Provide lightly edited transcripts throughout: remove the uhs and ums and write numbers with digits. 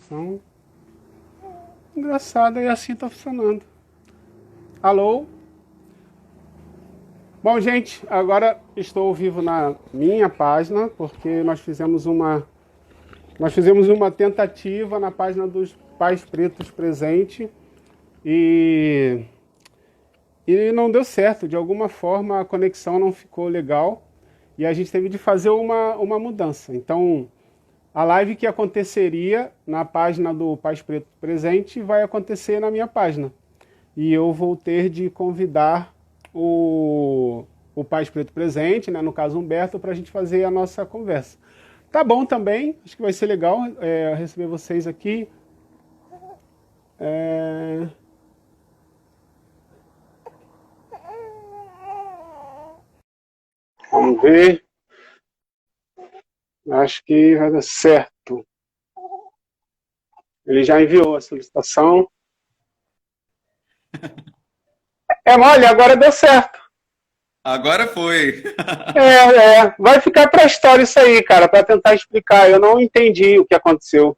Então, engraçado, e assim tá funcionando. Alô? Bom, gente, agora estou ao vivo na minha página, porque nós fizemos uma tentativa na página dos Pais Pretos Presente e, e não deu certo. De alguma forma a conexão não ficou legal e a gente teve de fazer uma mudança. Então, a live que aconteceria na página do Pais Preto Presente vai acontecer na minha página. E eu vou ter de convidar o Pais Preto Presente, né, no caso Humberto, para a gente fazer a nossa conversa. Tá bom também, acho que vai ser legal receber vocês aqui. É, Vamos ver, acho que vai dar certo. Ele já enviou a solicitação. É mole, agora deu certo. Agora foi. Vai ficar para a história isso aí, cara, para tentar explicar. Eu não entendi o que aconteceu.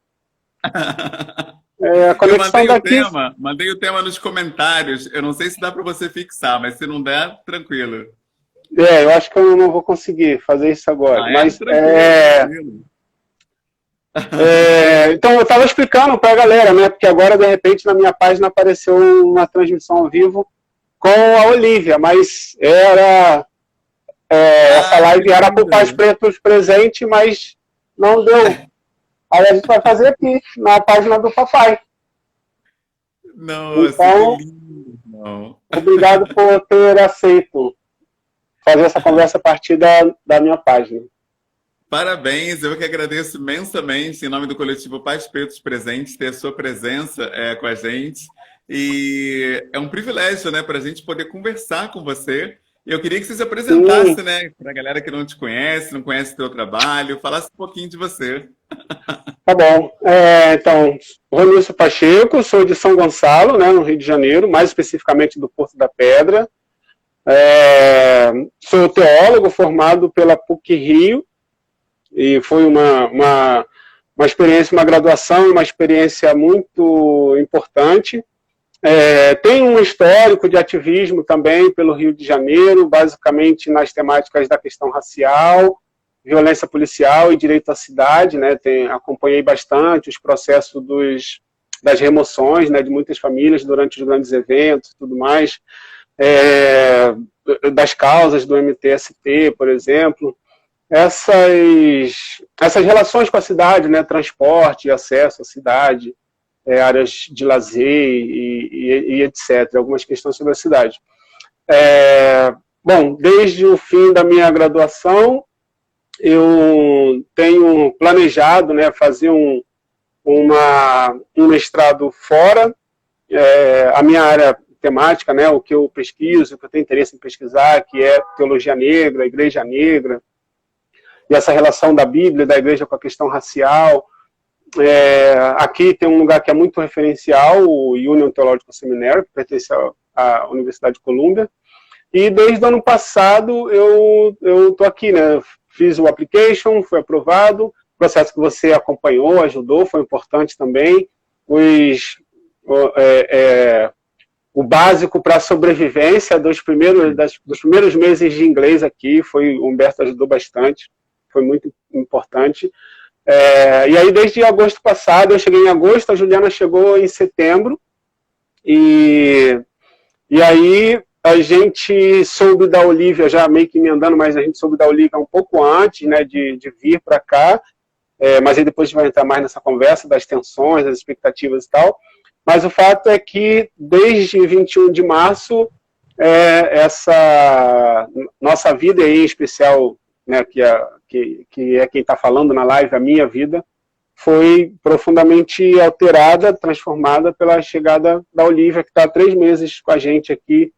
A Eu conexão daqui. mandei o tema nos comentários. Eu não sei se dá para você fixar, mas se não der, tranquilo. Eu acho que eu não vou conseguir fazer isso agora. Ah, é? Mas Tranquilo, tranquilo. então eu estava explicando para a galera, né? Porque agora de repente na minha página apareceu uma transmissão ao vivo com a Olivia, mas essa Ah, que live era para o Pais lindo. Pretos presente, mas não deu. Aí a gente vai fazer aqui na página do papai. Nossa, que Então, lindo. Não. obrigado por ter aceito fazer essa conversa a partir da minha página. Parabéns, eu que agradeço imensamente, em nome do coletivo Pais Pretos Presentes, ter a sua presença com a gente. E é um privilégio, né, para a gente poder conversar com você. E eu queria que você se Sim, apresentasse, né, para a galera que não te conhece, não conhece o teu trabalho, falasse um pouquinho de você. tá bom. Então, Ronilson Pacheco, sou de São Gonçalo, né, no Rio de Janeiro, mais especificamente do Porto da Pedra. Sou teólogo formado pela PUC-Rio e foi uma experiência, uma graduação, uma experiência muito importante. Tenho um histórico de ativismo também pelo Rio de Janeiro, basicamente nas temáticas da questão racial, violência policial e direito à cidade, né? Acompanhei bastante os processos das remoções, né, de muitas famílias durante os grandes eventos e tudo mais, é, das causas do MTST, por exemplo. Essas relações com a cidade, né, transporte, acesso à cidade, áreas de lazer e etc., algumas questões sobre a cidade. Bom, desde o fim da minha graduação, eu tenho planejado, né, fazer um mestrado fora. A minha área temática, né, o que eu pesquiso, o que eu tenho interesse em pesquisar, que é teologia negra, igreja negra, e essa relação da Bíblia e da igreja com a questão racial. Aqui tem um lugar que é muito referencial, o Union Theological Seminary, que pertence à Universidade de Colômbia. E desde o ano passado eu estou aqui, né? Fiz o application, foi aprovado, processo que você acompanhou, ajudou, foi importante também. O básico para a sobrevivência dos primeiros meses de inglês aqui, o Humberto ajudou bastante, foi muito importante. E aí, desde agosto passado, eu cheguei em agosto, a Juliana chegou em setembro, e aí a gente soube da Olivia, já meio que me andando, mas a gente soube da Olivia um pouco antes, né, de vir para cá, mas aí depois a gente vai entrar mais nessa conversa das tensões, das expectativas e tal. Mas o fato é que desde 21 de março, essa nossa vida aí, em especial, né, que é quem está falando na live, a minha vida, foi profundamente alterada, transformada pela chegada da Olivia, que está há 3 meses com a gente aqui,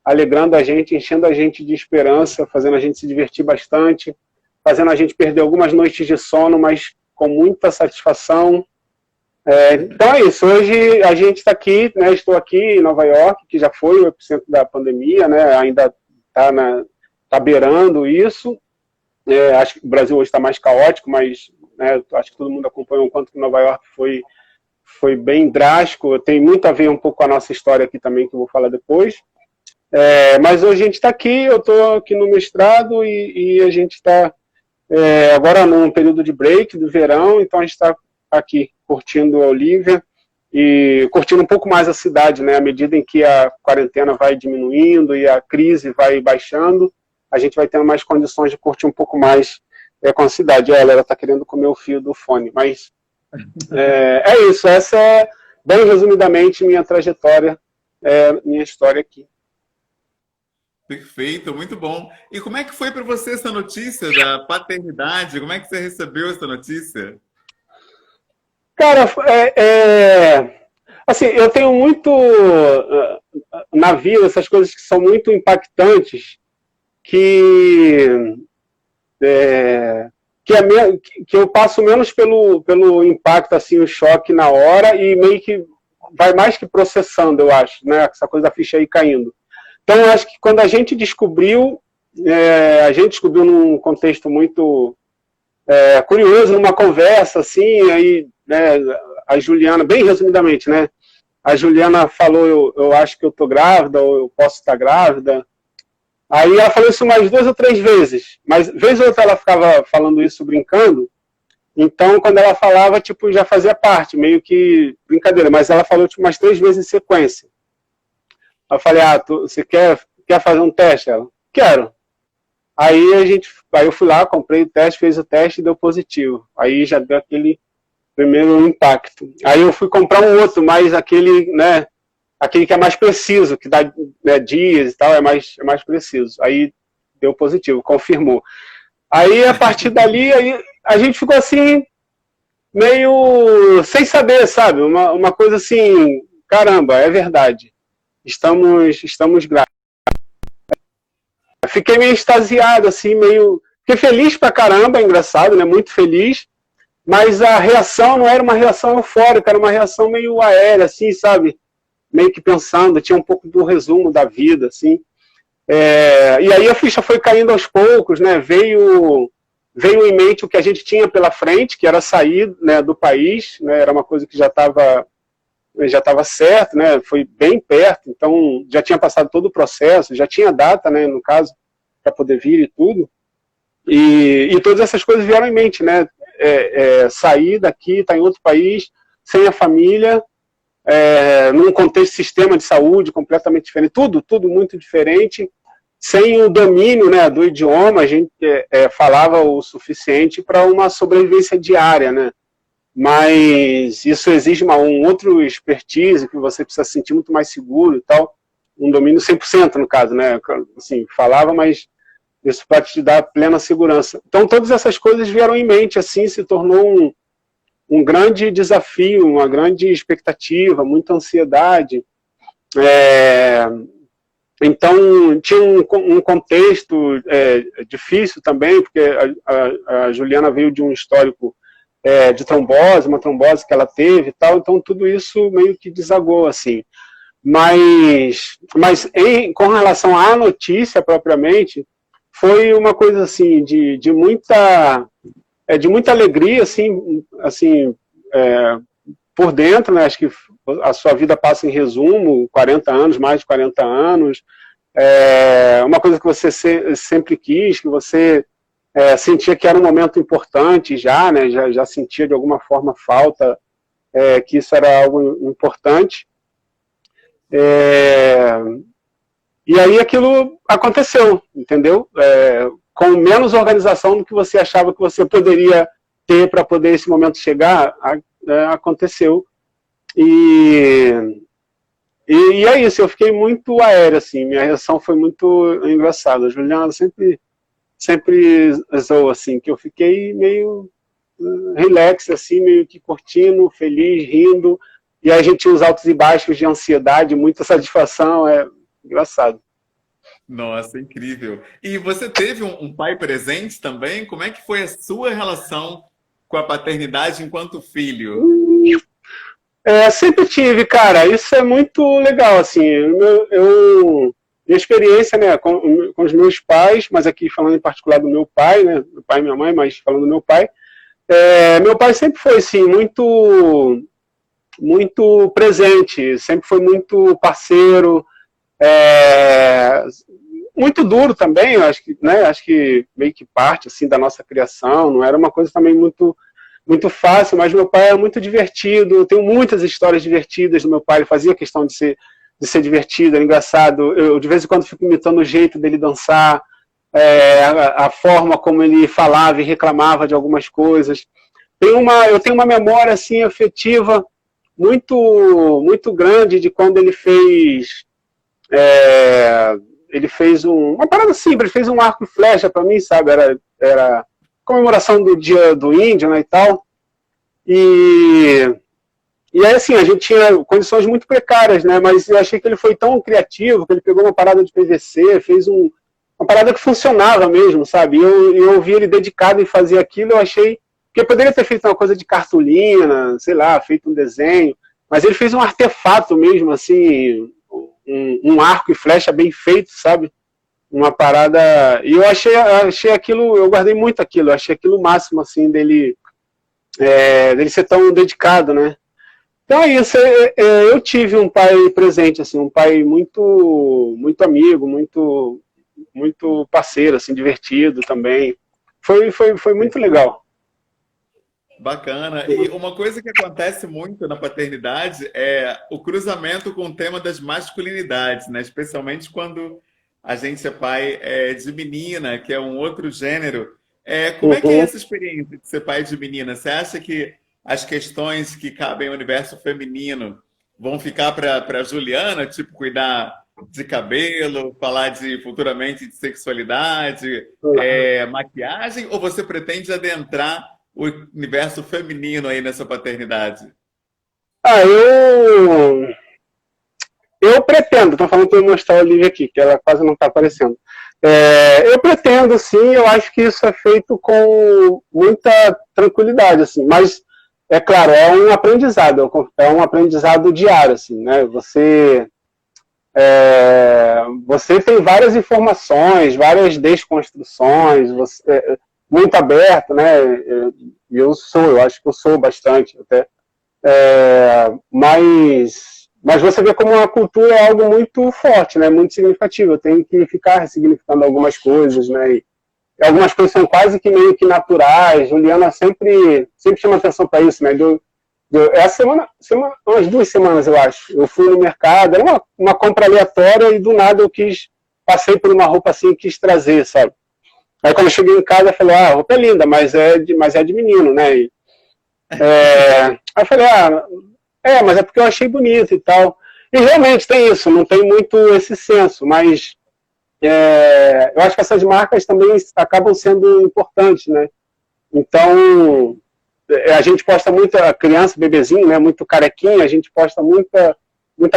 alegrando a gente, enchendo a gente de esperança, fazendo a gente se divertir bastante, fazendo a gente perder algumas noites de sono, mas com muita satisfação. Então é isso, hoje a gente está aqui, né, estou aqui em Nova York, que já foi o epicentro da pandemia, né, ainda está beirando isso. Acho que o Brasil hoje está mais caótico, mas, né, acho que todo mundo acompanhou o quanto que Nova York foi foi bem drástico, tem muito a ver um pouco com a nossa história aqui também, que eu vou falar depois. Mas hoje a gente está aqui, eu estou aqui no mestrado e a gente está agora num período de break do verão, então a gente está aqui curtindo a Olívia e curtindo um pouco mais a cidade, né? À medida em que a quarentena vai diminuindo e a crise vai baixando, a gente vai tendo mais condições de curtir um pouco mais com a cidade. Ela está querendo comer o fio do fone, mas é isso. Essa é, bem resumidamente, minha trajetória, minha história aqui. Perfeito, muito bom. E como é que foi para você essa notícia da paternidade? Como é que você recebeu essa notícia? Cara, assim, eu tenho muito na vida essas coisas que são muito impactantes, que eu passo menos pelo impacto, assim, o choque na hora e meio que vai mais que processando, eu acho, né? Essa coisa da ficha aí caindo. Então, eu acho que quando a gente descobriu num contexto muito curioso, numa conversa, assim, aí, né, a Juliana, bem resumidamente, né, a Juliana falou, eu acho que eu tô grávida, ou eu posso estar grávida. Aí ela falou isso mais 2 ou 3 vezes, mas vez ou outra ela ficava falando isso brincando, então quando ela falava, tipo, já fazia parte, meio que brincadeira, mas ela falou tipo, umas 3 vezes em sequência. Eu falei, você quer fazer um teste? Ela, quero. Aí eu fui lá, comprei o teste, fez o teste e deu positivo. Aí já deu aquele primeiro impacto. Aí eu fui comprar um outro, mas aquele que é mais preciso, que dá, né, dias e tal, é mais preciso. Aí deu positivo, confirmou. Aí a partir dali, aí, a gente ficou assim, meio sem saber, sabe? Uma coisa assim, caramba, é verdade. Estamos grávidos. Fiquei meio extasiado, assim, meio... Fiquei feliz pra caramba, é engraçado, né? Muito feliz. Mas a reação não era uma reação eufórica, era uma reação meio aérea, assim, sabe? Meio que pensando, tinha um pouco do resumo da vida, assim. E aí a ficha foi caindo aos poucos, né? Veio em mente o que a gente tinha pela frente, que era sair, né, do país, né? Era uma coisa que já estava certo, né? Foi bem perto, então já tinha passado todo o processo, já tinha data, né, no caso, para poder vir e tudo. E todas essas coisas vieram em mente, né? Sair daqui, estar em outro país, sem a família, num contexto de sistema de saúde completamente diferente, tudo muito diferente, sem o domínio, né, do idioma, a gente falava o suficiente para uma sobrevivência diária, né? Mas isso exige um outro expertise, que você precisa se sentir muito mais seguro e tal, um domínio 100% no caso, né? Assim, falava, mas isso para te dar plena segurança. Então todas essas coisas vieram em mente, assim, se tornou um grande desafio, uma grande expectativa, muita ansiedade. Então tinha um contexto difícil também, porque a Juliana veio de um histórico de trombose, uma trombose que ela teve e tal, então tudo isso meio que desagou, assim. Mas com relação à notícia propriamente, foi uma coisa assim, de muita alegria, assim por dentro, né? Acho que a sua vida passa em resumo, 40 anos, mais de 40 anos, uma coisa que você sempre quis, que você sentia que era um momento importante já, né? Já sentia de alguma forma falta, que isso era algo importante. E aí aquilo aconteceu, entendeu? Com menos organização do que você achava que você poderia ter para poder esse momento chegar, aconteceu. E é isso, eu fiquei muito aéreo, assim, minha reação foi muito engraçada. A Juliana sempre zoa, assim, que eu fiquei meio relax, assim, meio que curtindo, feliz, rindo, e aí a gente tinha os altos e baixos de ansiedade, muita satisfação, engraçado. Nossa, incrível. E você teve um pai presente também? Como é que foi a sua relação com a paternidade enquanto filho? Sempre tive, cara. Isso é muito legal, assim. Minha experiência, né, com os meus pais, mas aqui falando em particular do meu pai, né, meu pai e minha mãe, mas falando do meu pai sempre foi, assim, muito muito presente, sempre foi muito parceiro, muito duro também, eu acho que, né, acho que meio que parte assim, da nossa criação, não era uma coisa também muito fácil, mas meu pai era muito divertido, eu tenho muitas histórias divertidas do meu pai, ele fazia questão de ser divertido, era engraçado, eu de vez em quando fico imitando o jeito dele dançar, a forma como ele falava e reclamava de algumas coisas. Eu tenho uma memória assim, afetiva muito grande de quando ele fez uma parada simples, fez um arco e flecha para mim, sabe, era comemoração do dia do índio, né, e tal, e aí, assim, a gente tinha condições muito precárias, né, mas eu achei que ele foi tão criativo, que ele pegou uma parada de PVC, fez uma parada que funcionava mesmo, sabe, e eu vi ele dedicado em fazer aquilo, eu achei que poderia ter feito uma coisa de cartolina, sei lá, feito um desenho, mas ele fez um artefato mesmo, assim, um arco e flecha bem feito, sabe? Uma parada... E eu achei aquilo, eu guardei muito aquilo, eu achei aquilo o máximo, assim, dele ser tão dedicado, né? Então é isso, eu tive um pai presente, assim, um pai muito amigo, muito parceiro, assim, divertido também. Foi muito legal. Bacana. E uma coisa que acontece muito na paternidade é o cruzamento com o tema das masculinidades, né? Especialmente quando a gente é pai de menina, que é um outro gênero. Como é que é essa experiência de ser pai de menina? Você acha que as questões que cabem ao universo feminino vão ficar para Juliana, tipo cuidar de cabelo, falar futuramente de sexualidade, maquiagem, ou você pretende adentrar o universo feminino aí nessa paternidade? Eu pretendo, estou falando para eu mostrar a Olivia aqui, que ela quase não está aparecendo. Eu pretendo, sim, eu acho que isso é feito com muita tranquilidade, assim, mas, é claro, é um aprendizado diário, assim, né? Você tem várias informações, várias desconstruções, muito aberto, né? Eu acho que eu sou bastante até. Mas você vê como a cultura é algo muito forte, né? Muito significativo. Eu tenho que ficar ressignificando algumas coisas, né? E algumas coisas são quase que meio que naturais. Juliana sempre chama atenção para isso, né? Essa semana, umas 2 semanas, eu acho, eu fui no mercado, era uma compra aleatória e do nada eu passei por uma roupa assim e quis trazer, sabe? Aí quando eu cheguei em casa, eu falei, a roupa é linda, mas é de menino, né? Aí eu falei, mas é porque eu achei bonito e tal. E realmente tem isso, não tem muito esse senso, mas eu acho que essas marcas também acabam sendo importantes, né? Então, a gente posta muita criança, bebezinho, né? Muito carequinha, a gente posta muita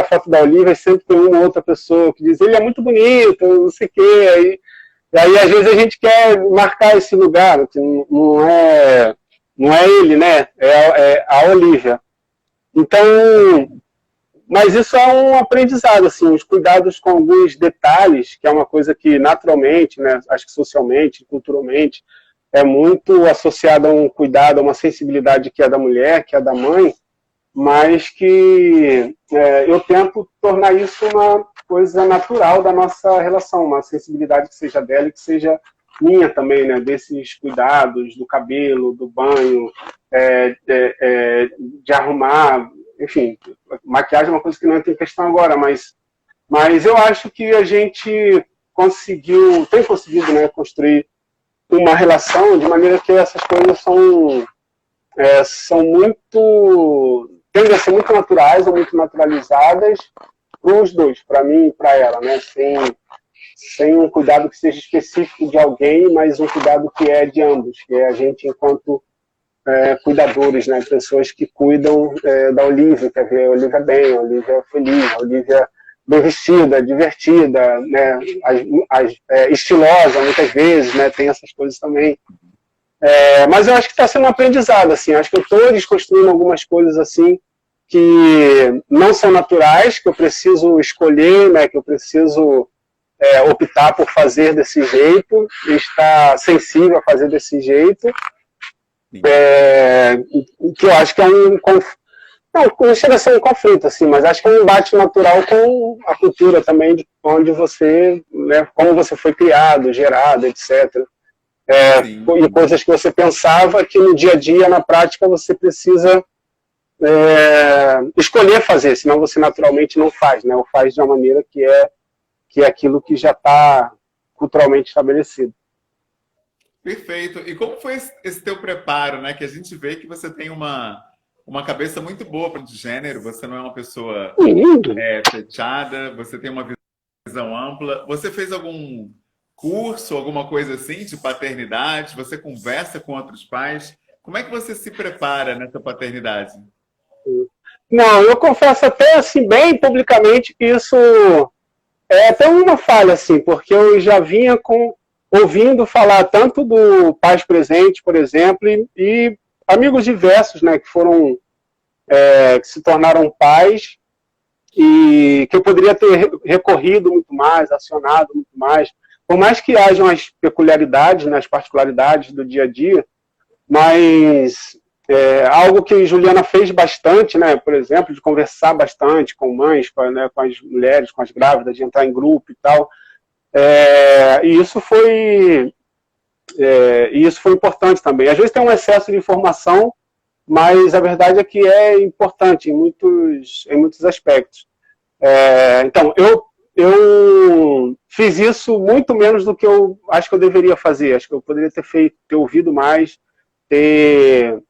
foto da Olivia e sempre tem uma outra pessoa que diz, ele é muito bonito, não sei o quê, e aí, às vezes, a gente quer marcar esse lugar, que não é ele, né? É a Olivia. Então, mas isso é um aprendizado, assim, os cuidados com alguns detalhes, que é uma coisa que naturalmente, né, acho que socialmente, culturalmente, é muito associada a um cuidado, a uma sensibilidade que é da mulher, que é da mãe, mas que eu tento tornar isso uma coisa natural da nossa relação, uma sensibilidade que seja dela e que seja minha também, né? Desses cuidados do cabelo, do banho, de arrumar, enfim, maquiagem é uma coisa que não entra em questão agora, mas eu acho que a gente tem conseguido, né, construir uma relação de maneira que essas coisas tendem a ser muito naturais ou muito naturalizadas para os dois, para mim e para ela, né? Sem um cuidado que seja específico de alguém, mas um cuidado que é de ambos, que é a gente enquanto cuidadores, né? Pessoas que cuidam da Olivia, quer ver a Olivia bem, a Olivia feliz, a Olivia bem vestida, divertida, né? Estilosa muitas vezes, né? Tem essas coisas também. Mas eu acho que está sendo um aprendizado, assim, acho que eu estou desconstruindo algumas coisas assim que não são naturais, que eu preciso escolher, né, que eu preciso optar por fazer desse jeito, estar sensível a fazer desse jeito, que eu acho que Não chega a ser um conflito, assim, mas acho que é um embate natural com a cultura também, de onde você, né, como você foi criado, gerado, etc. E Sim. coisas que você pensava que no dia a dia, na prática, você precisa escolher fazer, senão você naturalmente não faz, né? Ou faz de uma maneira que é aquilo que já está culturalmente estabelecido. Perfeito. E como foi esse teu preparo, né? Que a gente vê que você tem uma cabeça muito boa para o gênero, você não é uma pessoa Lindo. fechada, você tem uma visão ampla. Você fez algum curso, alguma coisa assim de paternidade? Você conversa com outros pais? Como é que você se prepara nessa paternidade? Não, eu confesso até assim, bem publicamente, que isso é até uma falha, assim, porque eu já vinha ouvindo falar tanto do Pais Presente, por exemplo, e amigos diversos, né, que foram, que se tornaram pais, e que eu poderia ter recorrido muito mais, acionado muito mais, por mais que hajam as peculiaridades, né, as particularidades do dia a dia, mas algo que Juliana fez bastante, né, por exemplo, de conversar bastante com mães, com as mulheres, com as grávidas, de entrar em grupo e tal, e isso foi importante também. Às vezes tem um excesso de informação, mas a verdade é que é importante em muitos aspectos. Então, eu fiz isso muito menos do que eu acho que eu deveria fazer. Acho que eu poderia ter ouvido mais, ter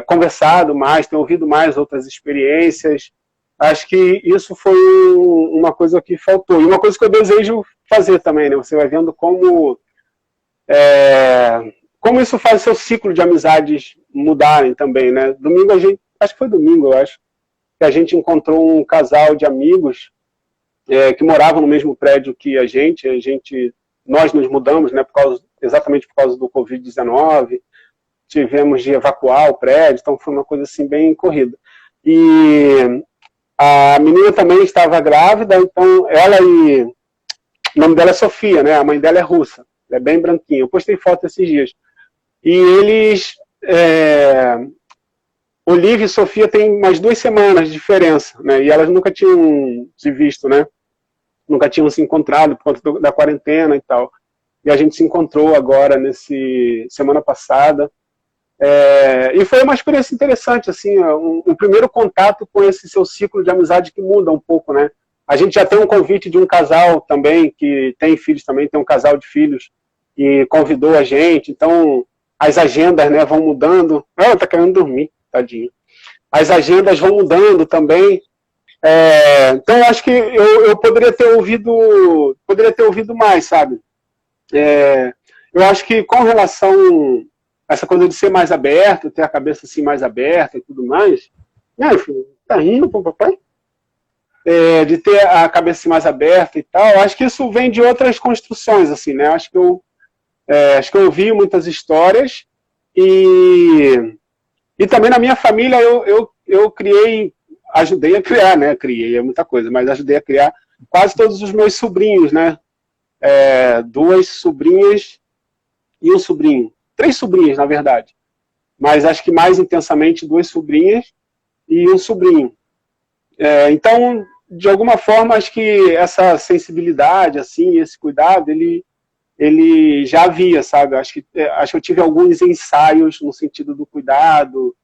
conversado mais, ter ouvido mais outras experiências. Acho que isso foi uma coisa que faltou. E uma coisa que eu desejo fazer também, né? Você vai vendo como isso faz o seu ciclo de amizades mudarem também, né? Domingo acho que foi domingo, eu acho, que a gente encontrou um casal de amigos que moravam no mesmo prédio que nós nos mudamos, né? Exatamente por causa do Covid-19, tivemos de evacuar o prédio, então foi uma coisa assim bem corrida. E a menina também estava grávida, então o nome dela é Sofia, né? A mãe dela é russa, ela é bem branquinha. Eu postei foto esses dias. E eles, Olivia e Sofia têm umas 2 semanas de diferença, né? E elas nunca tinham se visto, né? Nunca tinham se encontrado por conta da quarentena e tal. E a gente se encontrou agora semana passada. E foi uma experiência interessante, assim, um primeiro contato com esse seu ciclo de amizade que muda um pouco, né? A gente já tem um convite de um casal também, que tem filhos também, tem um casal de filhos, e convidou a gente, então as agendas, né, vão mudando. Ela tá querendo dormir, tadinho. As agendas vão mudando também. Então eu acho que eu poderia ter ouvido mais, sabe? Eu acho que com relação essa coisa de ser mais aberto, ter a cabeça assim mais aberta e tudo mais. Meu filho, tá rindo pro papai? De ter a cabeça assim mais aberta e tal. Acho que isso vem de outras construções, assim, né? Acho que eu ouvi muitas histórias e também na minha família eu ajudei a criar, né? Criei é muita coisa, mas ajudei a criar quase todos os meus sobrinhos, né? 2 sobrinhas e um sobrinho. 3 sobrinhas, na verdade. Mas acho que mais intensamente 2 sobrinhas e um sobrinho. Então, de alguma forma, acho que essa sensibilidade, assim, esse cuidado, ele já havia, sabe? Acho que eu tive alguns ensaios no sentido do cuidado,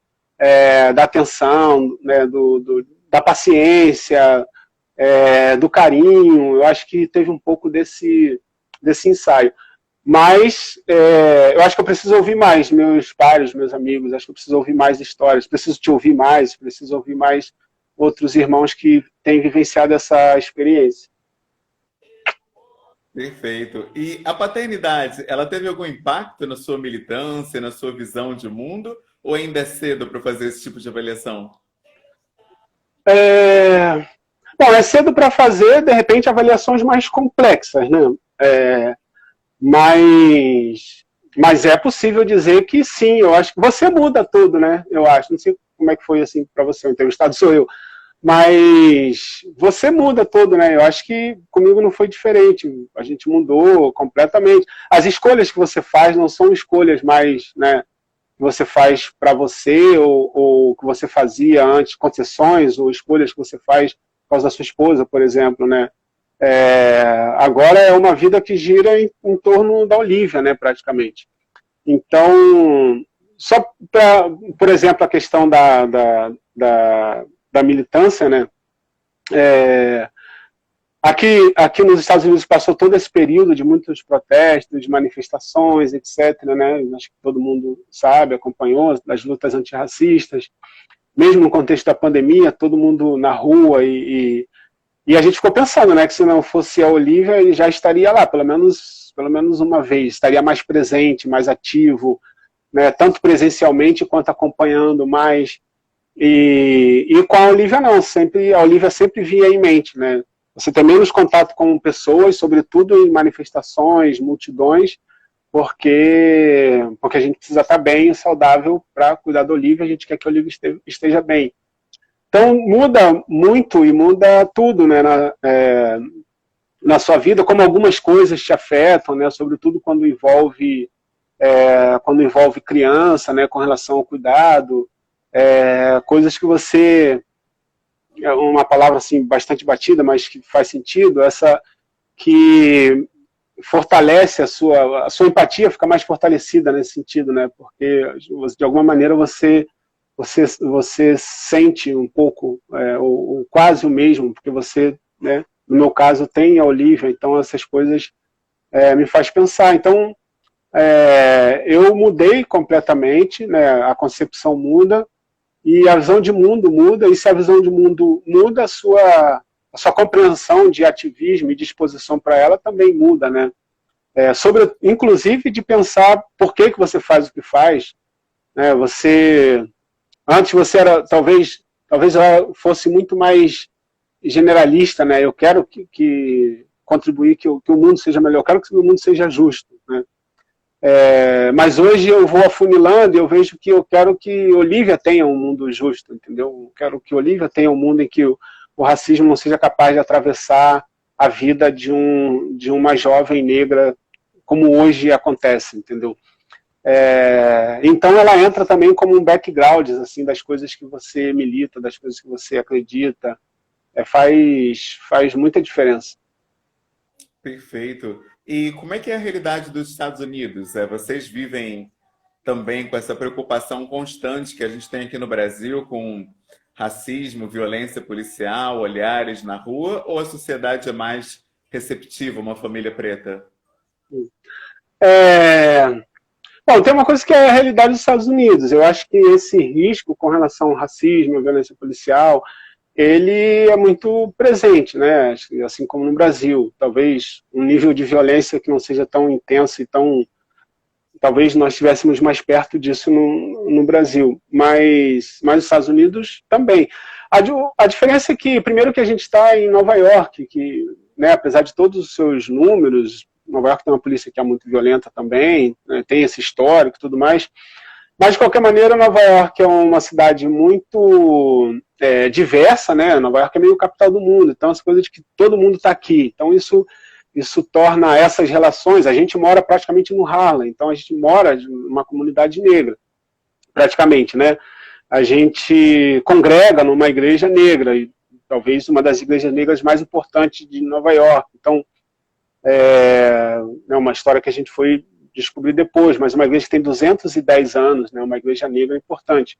da atenção, né? Da paciência, do carinho. Eu acho que teve um pouco desse ensaio. Mas eu acho que eu preciso ouvir mais meus pares, meus amigos, acho que eu preciso ouvir mais histórias, preciso te ouvir mais, preciso ouvir mais outros irmãos que têm vivenciado essa experiência. Perfeito. E a paternidade, ela teve algum impacto na sua militância, na sua visão de mundo, ou ainda é cedo para fazer esse tipo de avaliação? Bom, é cedo para fazer, de repente, avaliações mais complexas, né? Mas é possível dizer que sim, eu acho que você muda tudo, né? Eu acho, não sei como é que foi assim para você, o entrevistado sou eu, mas você muda tudo, né? Eu acho que comigo não foi diferente, a gente mudou completamente. As escolhas que você faz não são escolhas mais, né, você faz para você, ou que você fazia antes, concessões ou escolhas que você faz por causa da sua esposa, por exemplo, né? Agora é uma vida que gira em torno da Olivia, né, praticamente. Então, só para, por exemplo, a questão da militância, né? Aqui nos Estados Unidos passou todo esse período de muitos protestos, de manifestações, etc., né? Acho que todo mundo sabe, acompanhou, das lutas antirracistas. Mesmo no contexto da pandemia, todo mundo na rua e a gente ficou pensando, né, que se não fosse a Olivia, ele já estaria lá, pelo menos uma vez, estaria mais presente, mais ativo, né, tanto presencialmente quanto acompanhando mais. E com a Olivia não, a Olivia sempre vinha em mente, né? Você tem menos contato com pessoas, sobretudo em manifestações, multidões, porque a gente precisa estar bem e saudável para cuidar da Olivia, a gente quer que a Olivia esteja bem. Então muda muito e muda tudo, né, na sua vida, como algumas coisas te afetam, né, sobretudo quando envolve criança, né, com relação ao cuidado, coisas que você, uma palavra assim bastante batida, mas que faz sentido, essa que fortalece a sua empatia, fica mais fortalecida nesse sentido, né, porque de alguma maneira você sente um pouco, ou quase o mesmo, porque você, né, no meu caso, tem a Olivia, então essas coisas me faz pensar. Então, eu mudei completamente, né, a concepção muda, e a visão de mundo muda, e se a visão de mundo muda, a sua compreensão de ativismo e disposição para ela também muda, né? Inclusive de pensar por que você faz o que faz, né? Antes você era, talvez eu fosse muito mais generalista, né? Eu quero que contribuir, que o mundo seja melhor, eu quero que o mundo seja justo, né? Mas hoje eu vou afunilando e eu vejo que eu quero que Olivia tenha um mundo justo, entendeu? Eu quero que Olivia tenha um mundo em que o racismo não seja capaz de atravessar a vida de uma jovem negra, como hoje acontece, entendeu? Então ela entra também como um background assim, das coisas que você milita, das coisas que você acredita. Faz muita diferença. Perfeito. E como é que é a realidade dos Estados Unidos? Vocês vivem também com essa preocupação constante que a gente tem aqui no Brasil com racismo, violência policial, olhares na rua, ou a sociedade é mais receptiva, uma família preta? Bom, tem uma coisa que é a realidade dos Estados Unidos. Eu acho que esse risco com relação ao racismo, à violência policial, ele é muito presente, né? Assim como no Brasil. Talvez um nível de violência que não seja tão intenso e tão... Talvez nós estivéssemos mais perto disso no Brasil. Mas nos Estados Unidos também. A diferença é que, primeiro, que a gente está em Nova York, que, né, apesar de todos os seus números, Nova York tem uma polícia que é muito violenta também, né, tem esse histórico e tudo mais, mas de qualquer maneira Nova York é uma cidade muito diversa, né? Nova York é meio capital do mundo, então as coisas de que todo mundo está aqui, então isso torna essas relações, a gente mora praticamente no Harlem, então a gente mora numa comunidade negra, praticamente, né? A gente congrega numa igreja negra, e talvez uma das igrejas negras mais importantes de Nova York, então é uma história que a gente foi descobrir depois, mas uma igreja que tem 210 anos, né, uma igreja negra importante.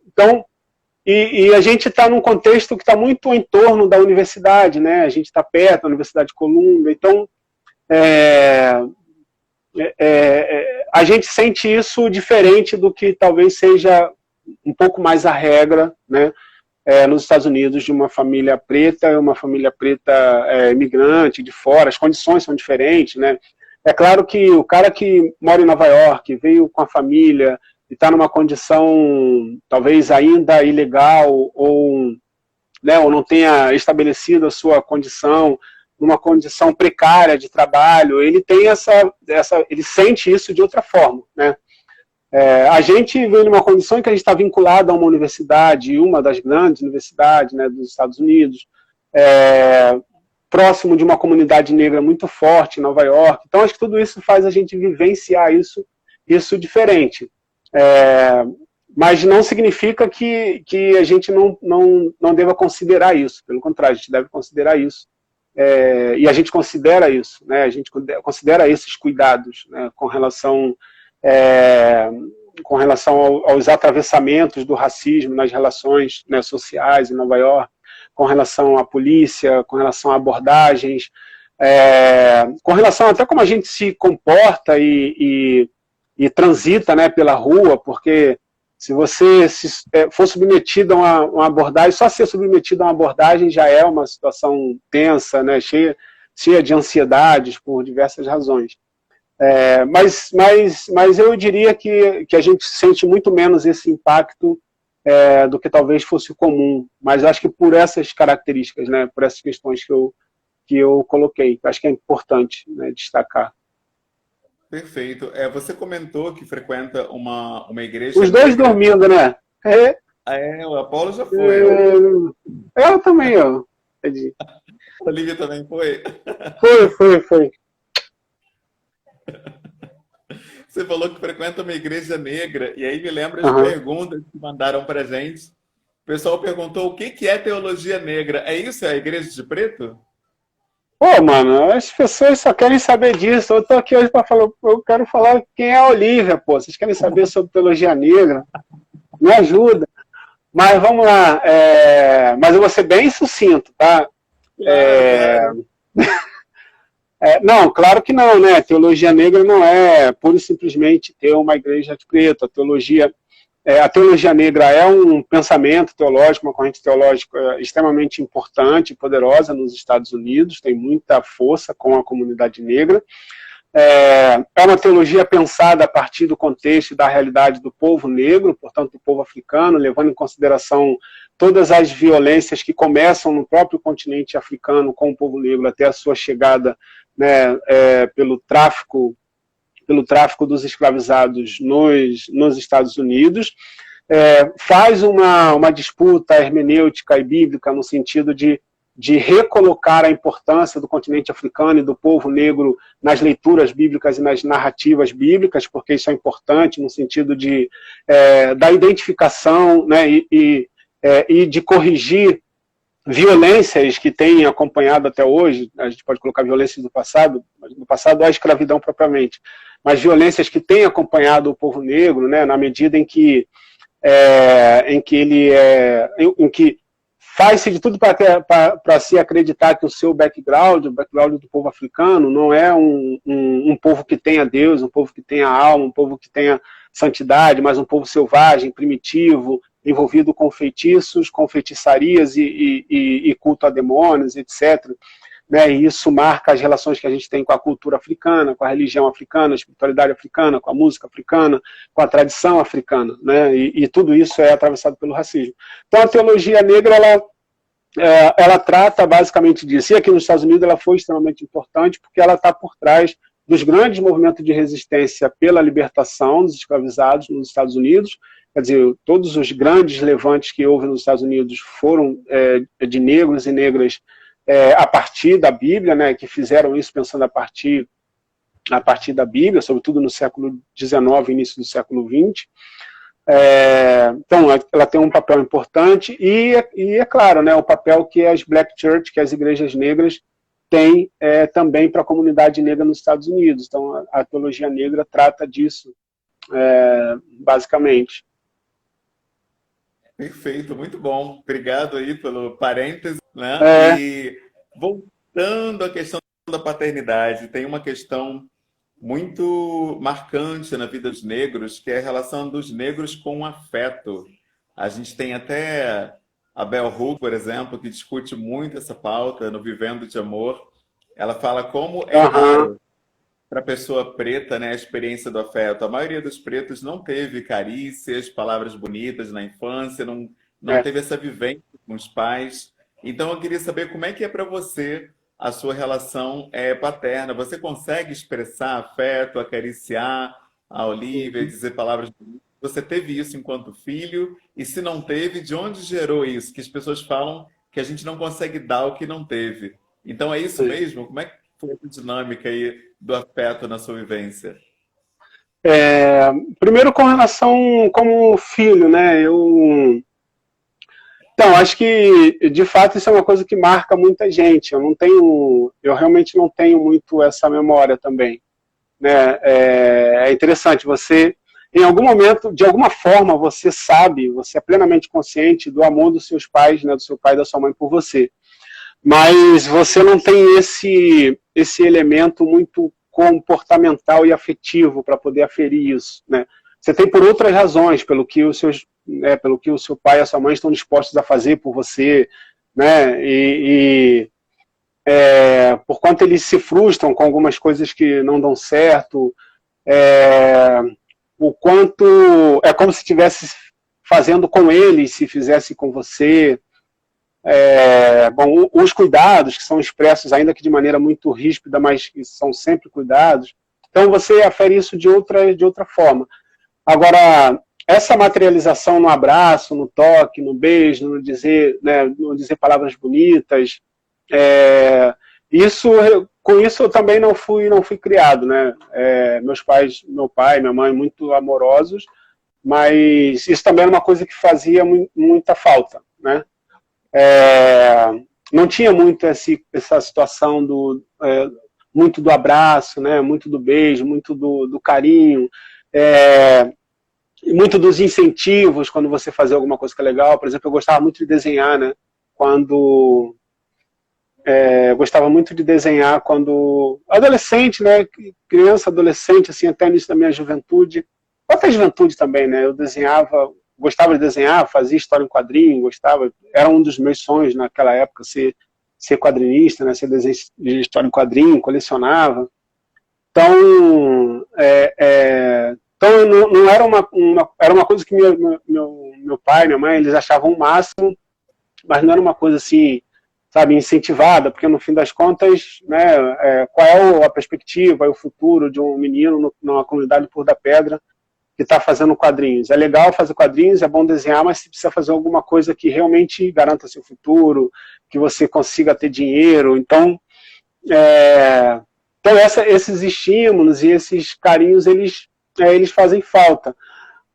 Então, e a gente está num contexto que está muito em torno da universidade, né, a gente está perto da Universidade de Columbia, então a gente sente isso diferente do que talvez seja um pouco mais a regra, né, nos Estados Unidos, de uma família preta imigrante de fora, as condições são diferentes, né? É claro que o cara que mora em Nova York, veio com a família e está numa condição talvez ainda ilegal ou não tenha estabelecido a sua condição, numa condição precária de trabalho, ele tem ele sente isso de outra forma, né? A gente vem numa condição em que a gente está vinculado a uma universidade, uma das grandes universidades, né, dos Estados Unidos, próximo de uma comunidade negra muito forte em Nova York. Então, acho que tudo isso faz a gente vivenciar isso isso diferente. Mas não significa que a gente não deva considerar isso. Pelo contrário, a gente deve considerar isso. E a gente considera isso, né? A gente considera esses cuidados, né? Com relação aos atravessamentos do racismo nas relações, né, sociais em Nova York, com relação à polícia, com relação a abordagens, com relação até como a gente se comporta e transita, né, pela rua, porque se você for submetido a uma abordagem, só ser submetido a uma abordagem já é uma situação tensa, né, cheia de ansiedades por diversas razões. Mas eu diria que a gente sente muito menos esse impacto do que talvez fosse comum, mas acho que por essas características, né, por essas questões que eu coloquei, acho que é importante, né, destacar. Perfeito. Você comentou que frequenta uma igreja Os dois negra. dormindo, né? O Apolo já foi. Ela também, ó. A Olivia também foi? Foi. Você falou que frequenta uma igreja negra, e aí me lembra as perguntas que mandaram pra gente. O pessoal perguntou o que é teologia negra. É isso? É a igreja de preto? Pô, mano, as pessoas só querem saber disso. Eu tô aqui hoje para falar, eu quero falar quem é a Olivia, pô. Vocês querem saber sobre teologia negra? Me ajuda. Mas vamos lá. Mas eu vou ser bem sucinto, tá? Claro. Não, claro que não, né? Teologia negra não é pura e simplesmente ter uma igreja de preto. A teologia negra é um pensamento teológico, uma corrente teológica extremamente importante e poderosa nos Estados Unidos, tem muita força com a comunidade negra. É uma teologia pensada a partir do contexto e da realidade do povo negro, portanto, do povo africano, levando em consideração todas as violências que começam no próprio continente africano com o povo negro até a sua chegada, né, pelo tráfico dos escravizados nos Estados Unidos, faz uma disputa hermenêutica e bíblica no sentido de recolocar a importância do continente africano e do povo negro nas leituras bíblicas e nas narrativas bíblicas, porque isso é importante no sentido da identificação, né, e de corrigir violências que têm acompanhado até hoje. A gente pode colocar violências do passado, mas no passado a escravidão propriamente, mas violências que têm acompanhado o povo negro, né, na medida em que faz-se de tudo para se acreditar que o seu background, o background do povo africano, não é um povo que tenha Deus, um povo que tenha alma, um povo que tenha santidade, mas um povo selvagem, primitivo, envolvido com feitiços, com feitiçarias e culto a demônios, etc. Né, e isso marca as relações que a gente tem com a cultura africana, com a religião africana, a espiritualidade africana, com a música africana, com a tradição africana, né, e tudo isso é atravessado pelo racismo. Então a teologia negra, ela trata basicamente disso, e aqui nos Estados Unidos ela foi extremamente importante, porque ela está por trás dos grandes movimentos de resistência pela libertação dos escravizados nos Estados Unidos. Quer dizer, todos os grandes levantes que houve nos Estados Unidos foram de negros e negras a partir da Bíblia, né, que fizeram isso pensando a partir da Bíblia, sobretudo no século XIX e início do século XX. Então, ela tem um papel importante e é claro, né, o papel que as Black Church, que as igrejas negras, têm também para a comunidade negra nos Estados Unidos. Então, a teologia negra trata disso, basicamente. Perfeito, muito bom. Obrigado aí pelo parêntese, né? E voltando à questão da paternidade, tem uma questão muito marcante na vida dos negros, que é a relação dos negros com o afeto. A gente tem até a Bell Hooks, por exemplo, que discute muito essa pauta no Vivendo de Amor. Ela fala como é raro para a pessoa preta, né, a experiência do afeto. A maioria dos pretos não teve carícias, palavras bonitas na infância, não teve essa vivência com os pais. Então, eu queria saber como é que é para você a sua relação paterna. Você consegue expressar afeto, acariciar a Olivia, dizer palavras bonitas? Você teve isso enquanto filho? E se não teve, de onde gerou isso? Que as pessoas falam que a gente não consegue dar o que não teve. Então, é isso mesmo? Como é que foi essa dinâmica aí do afeto na sua vivência? Primeiro com relação como filho, né? Então, acho que, de fato, isso é uma coisa que marca muita gente. Eu realmente não tenho muito essa memória também, né? É interessante, você, em algum momento, de alguma forma, você sabe, você é plenamente consciente do amor dos seus pais, né? Do seu pai e da sua mãe por você. Mas você não tem esse elemento muito comportamental e afetivo para poder aferir isso, né? Você tem por outras razões, pelo que o seu pai e a sua mãe estão dispostos a fazer por você, né? Por quanto eles se frustram com algumas coisas que não dão certo, o quanto é como se estivesse fazendo com eles, se fizesse com você. Bom, os cuidados que são expressos, ainda que de maneira muito ríspida, mas que são sempre cuidados. Então você afere isso de outra forma. Agora, essa materialização no abraço, no toque, no beijo, no dizer palavras bonitas, com isso eu também não fui criado, né? Meu pai, minha mãe, muito amorosos, mas isso também era uma coisa que fazia muita falta, né? Não tinha muito essa situação muito do abraço, né? Muito do beijo, muito do carinho, muito dos incentivos quando você fazia alguma coisa que é legal. Por exemplo, eu gostava muito de desenhar, né? Eu gostava muito de desenhar quando adolescente, né? Criança, adolescente, assim, até o início da minha juventude, ou até juventude também, né? Eu desenhava, gostava de desenhar, fazia história em quadrinho, gostava, era um dos meus sonhos naquela época, ser quadrinista, né? Ser desenhista de história em quadrinho, colecionava. Então, não era era uma coisa que meu pai, minha mãe, eles achavam o máximo, mas não era uma coisa assim, sabe, incentivada, porque no fim das contas, né, qual é a perspectiva, o futuro de um menino numa comunidade Pôr da Pedra que está fazendo quadrinhos? É legal fazer quadrinhos, é bom desenhar, mas você precisa fazer alguma coisa que realmente garanta seu futuro, que você consiga ter dinheiro. Então, esses estímulos e esses carinhos, eles fazem falta.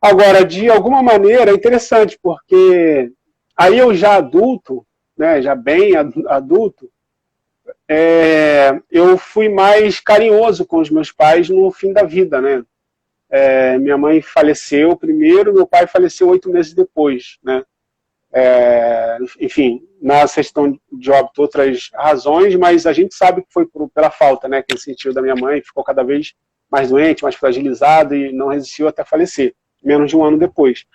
Agora, de alguma maneira, é interessante, porque aí eu já adulto, né, já bem adulto, eu fui mais carinhoso com os meus pais no fim da vida, né? Minha mãe faleceu primeiro, meu pai faleceu 8 meses depois, né? Enfim, na questão de óbito, outras razões, mas a gente sabe que foi pela falta, né, que ele sentiu da minha mãe, que ficou cada vez mais doente, mais fragilizado e não resistiu até falecer, menos de um ano depois.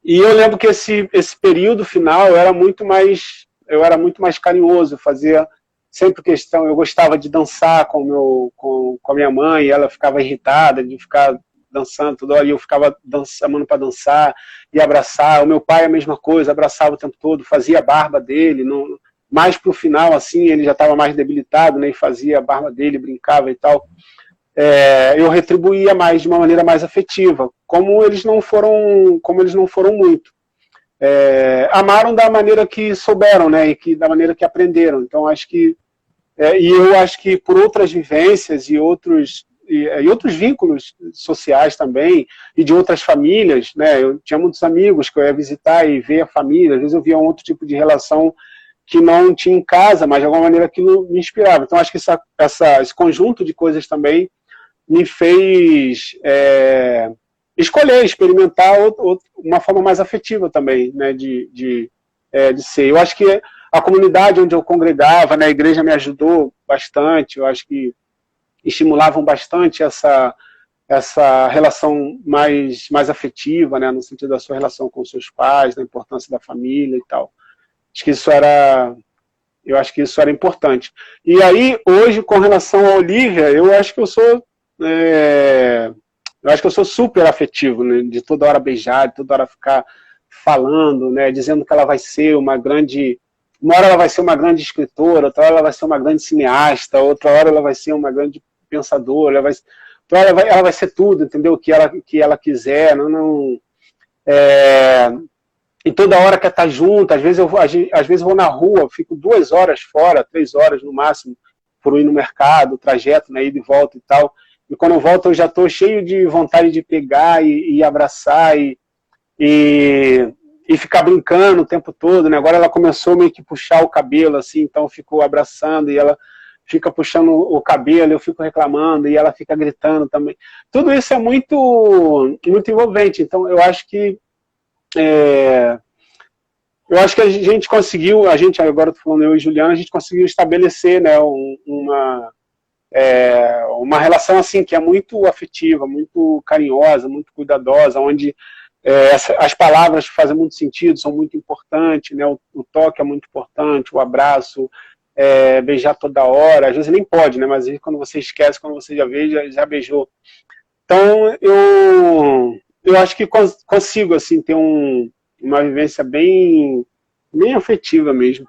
E eu lembro que esse período final eu era muito mais carinhoso, fazia sempre questão, eu gostava de dançar com a minha mãe, e ela ficava irritada de ficar dançando toda hora, e eu ficava chamando para dançar e abraçar. O meu pai a mesma coisa, abraçava o tempo todo, fazia a barba dele, mais pro final, assim, ele já estava mais debilitado, né, e fazia a barba dele, brincava e tal. Eu retribuía mais, de uma maneira mais afetiva, como eles não foram muito. Amaram da maneira que souberam, né, e da maneira que aprenderam. Então, acho que e eu acho que por outras vivências e outros vínculos sociais também, e de outras famílias, né? Eu tinha muitos amigos que eu ia visitar e ver a família, às vezes eu via um outro tipo de relação que não tinha em casa, mas de alguma maneira aquilo me inspirava. Então acho que esse conjunto de coisas também me fez escolher, experimentar uma forma mais afetiva também, né, de ser. Eu acho que a comunidade onde eu congregava, né, a igreja me ajudou bastante, eu acho que estimulavam bastante essa relação mais afetiva, né, no sentido da sua relação com os seus pais, da importância da família e tal. Eu acho que isso era importante. E aí, hoje, com relação a Olivia, eu acho que eu sou super afetivo, né, de toda hora beijar, de toda hora ficar falando, né, dizendo que ela vai ser uma hora ela vai ser uma grande escritora, outra hora ela vai ser uma grande cineasta, outra hora ela vai ser uma grande pensadora, ela vai ser tudo, entendeu? O que ela quiser, e toda hora quer estar junto. Às vezes eu vou na rua, fico 2 horas fora, 3 horas no máximo, por ir no mercado, trajeto, né, ida e volta e tal, e quando eu volto eu já estou cheio de vontade de pegar e abraçar e ficar brincando o tempo todo, né? Agora ela começou meio que puxar o cabelo, assim, então ficou abraçando e ela fica puxando o cabelo, eu fico reclamando e ela fica gritando também. Tudo isso é muito, muito envolvente, então eu acho que a gente conseguiu, agora estou falando eu e Juliana, a gente conseguiu estabelecer, né, uma relação assim que é muito afetiva, muito carinhosa, muito cuidadosa, onde as palavras fazem muito sentido, são muito importantes, né, o toque é muito importante, o abraço, beijar toda hora, às vezes nem pode, né, mas quando você esquece, quando você já vê, já beijou. Então eu acho que consigo assim ter uma vivência bem afetiva mesmo.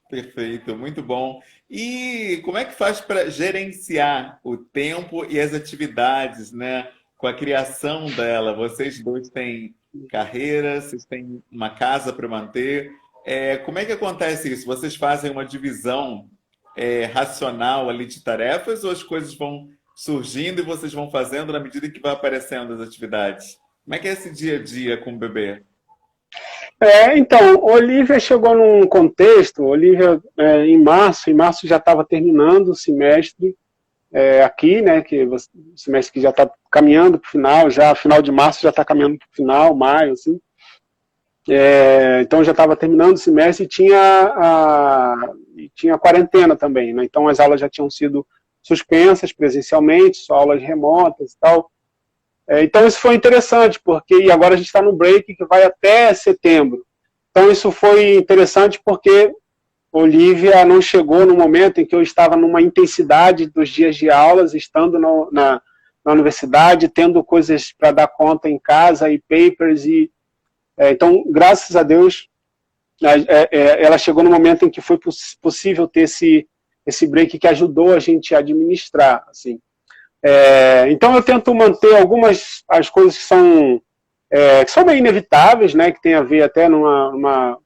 Perfeito, muito bom. E como é que faz para gerenciar o tempo e as atividades, né? Com a criação dela? Vocês dois têm carreira, vocês têm uma casa para manter. Como é que acontece isso? Vocês fazem uma divisão racional ali de tarefas ou as coisas vão surgindo e vocês vão fazendo na medida que vai aparecendo as atividades? Como é que é esse dia a dia com o bebê? Então, Olivia chegou num contexto, em março já estava terminando o semestre aqui, né, o semestre que já está caminhando para o final, já final de março já está caminhando para o final, maio, assim. Então já estava terminando o semestre e tinha quarentena também, né, então as aulas já tinham sido suspensas presencialmente, só aulas remotas e tal. Então isso foi interessante, porque agora a gente está no break que vai até setembro. Então isso foi interessante porque Olivia não chegou no momento em que eu estava numa intensidade dos dias de aulas, estando na universidade, tendo coisas para dar conta em casa e papers. Então, graças a Deus, ela chegou no momento em que foi possível ter esse break que ajudou a gente a administrar, assim. Então eu tento manter as coisas que são meio inevitáveis, né, que tem a ver até numa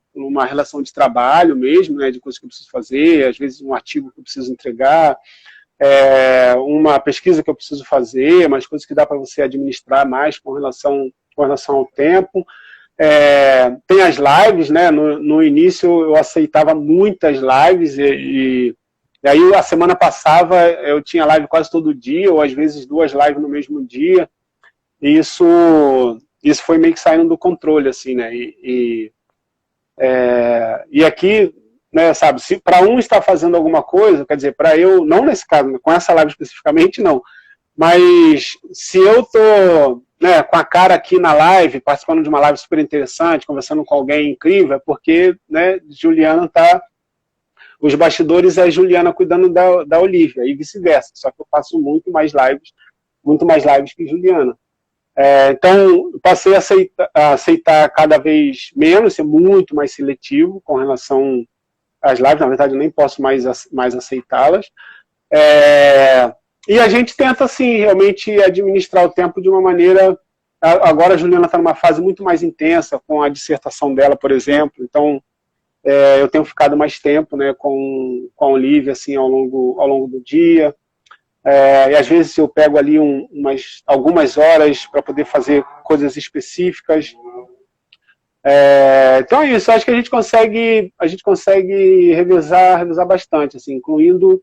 relação de trabalho mesmo, né, de coisas que eu preciso fazer, às vezes um artigo que eu preciso entregar, uma pesquisa que eu preciso fazer, mas coisas que dá para você administrar mais com relação ao tempo. Tem as lives, né, no início eu aceitava muitas lives e aí a semana passava eu tinha live quase todo dia, ou às vezes 2 lives no mesmo dia, e isso foi meio que saindo do controle, assim, né, e aqui, né, sabe, se para um está fazendo alguma coisa, quer dizer, para eu, não nesse caso, com essa live especificamente, não, mas se eu tô, né, com a cara aqui na live, participando de uma live super interessante, conversando com alguém incrível, é porque, né, Juliana tá... Os bastidores é a Juliana cuidando da Olivia, e vice-versa, só que eu faço muito mais lives que Juliana. Então, passei a aceitar cada vez menos, ser muito mais seletivo com relação às lives, na verdade eu nem posso mais aceitá-las. E a gente tenta, assim, realmente administrar o tempo de uma maneira... Agora a Juliana está numa fase muito mais intensa, com a dissertação dela, por exemplo, então... eu tenho ficado mais tempo, né, com a Olivia, assim, ao longo do dia. E às vezes eu pego ali algumas horas para poder fazer coisas específicas. Então é isso, acho que a gente consegue revezar bastante, assim, incluindo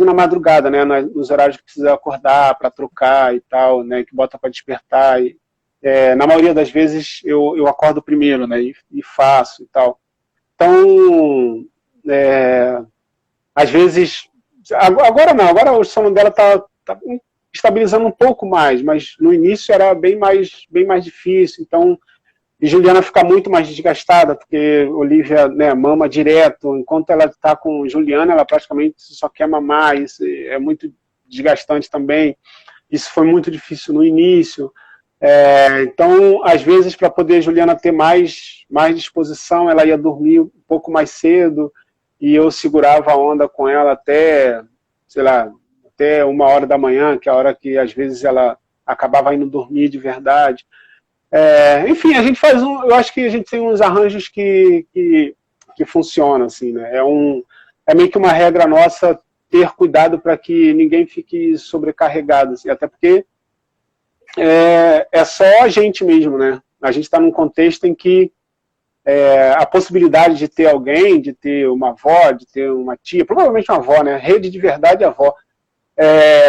na madrugada, né, nos horários que precisa acordar para trocar e tal, né, que bota para despertar. Na maioria das vezes eu acordo primeiro, né, e faço e tal. Então, às vezes, agora não, agora o sono dela está estabilizando um pouco mais, mas no início era bem mais difícil, então, e Juliana fica muito mais desgastada, porque Olivia, né, mama direto, enquanto ela está com Juliana, ela praticamente só quer mamar, isso é muito desgastante também, isso foi muito difícil no início. Então, às vezes, para poder Juliana ter mais disposição, ela ia dormir um pouco mais cedo e eu segurava a onda com ela até, sei lá, até 1h da manhã, que é a hora que às vezes ela acabava indo dormir de verdade. Enfim, a gente eu acho que a gente tem uns arranjos que funcionam, assim, né? é meio que uma regra nossa ter cuidado para que ninguém fique sobrecarregado, assim, até porque é só a gente mesmo, né? A gente está num contexto em que a possibilidade de ter alguém, de ter uma avó, de ter uma tia, provavelmente uma avó, né? Rede de verdade avó,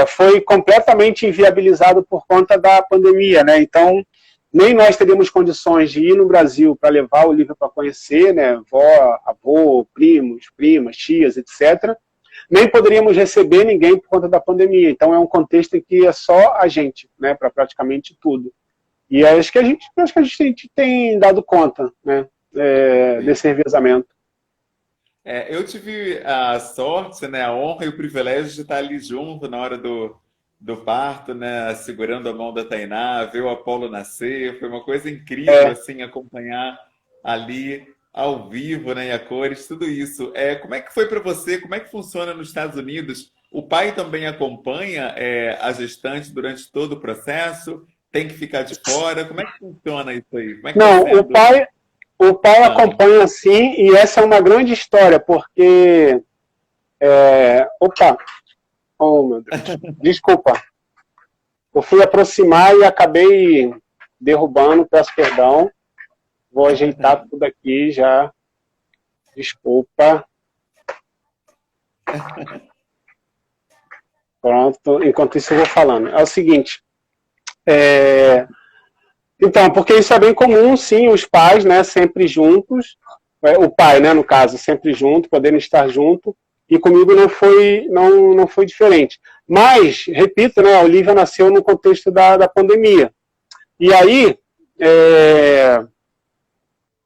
foi completamente inviabilizado por conta da pandemia, né? Então, nem nós teríamos condições de ir no Brasil para levar o livro para conhecer, né? Avó, avô, primos, primas, tias, etc. Nem poderíamos receber ninguém por conta da pandemia. Então, é um contexto em que é só a gente, né? Para praticamente tudo. E acho que a gente tem dado conta, né? Desse revezamento. Eu tive a sorte, né, a honra e o privilégio de estar ali junto na hora do parto, né, segurando a mão da Tainá, ver o Apolo nascer. Foi uma coisa incrível, assim, acompanhar ali ao vivo, né, e a cores, tudo isso. Como é que foi para você? Como é que funciona nos Estados Unidos? O pai também acompanha a gestante durante todo o processo? Tem que ficar de fora? Como é que funciona isso aí? Como é que Não, tá sendo? o pai acompanha sim, e essa é uma grande história, porque... Opa! Oh, meu Deus. Desculpa. Eu fui aproximar e acabei derrubando, peço perdão. Vou ajeitar tudo aqui já. Desculpa. Pronto, enquanto isso eu vou falando. É o seguinte... Então, porque isso é bem comum, sim, os pais, né, sempre juntos, o pai, né, no caso, sempre junto, podendo estar junto, e comigo não foi diferente. Mas, repito, né, a Olivia nasceu no contexto da pandemia. E aí,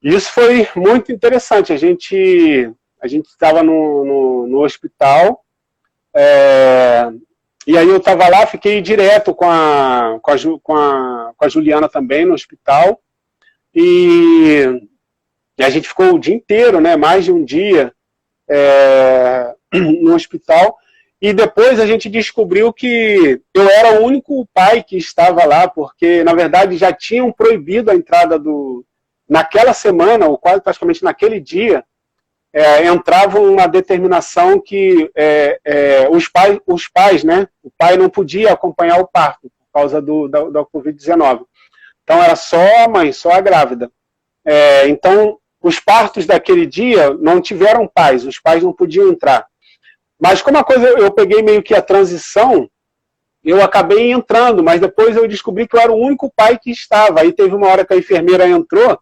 isso foi muito interessante. A gente estava no hospital, e aí eu estava lá, fiquei direto com a Juliana também no hospital, e a gente ficou o dia inteiro, né, mais de um dia no hospital, e depois a gente descobriu que eu era o único pai que estava lá, porque na verdade já tinham proibido a entrada naquela semana, ou quase praticamente naquele dia, entrava uma determinação que os pais, né, o pai não podia acompanhar o parto por causa da Covid-19. Então era só a mãe, só a grávida. Então os partos daquele dia não tiveram pais, os pais não podiam entrar. Mas como eu peguei meio que a transição, eu acabei entrando, mas depois eu descobri que eu era o único pai que estava. Aí teve uma hora que a enfermeira entrou,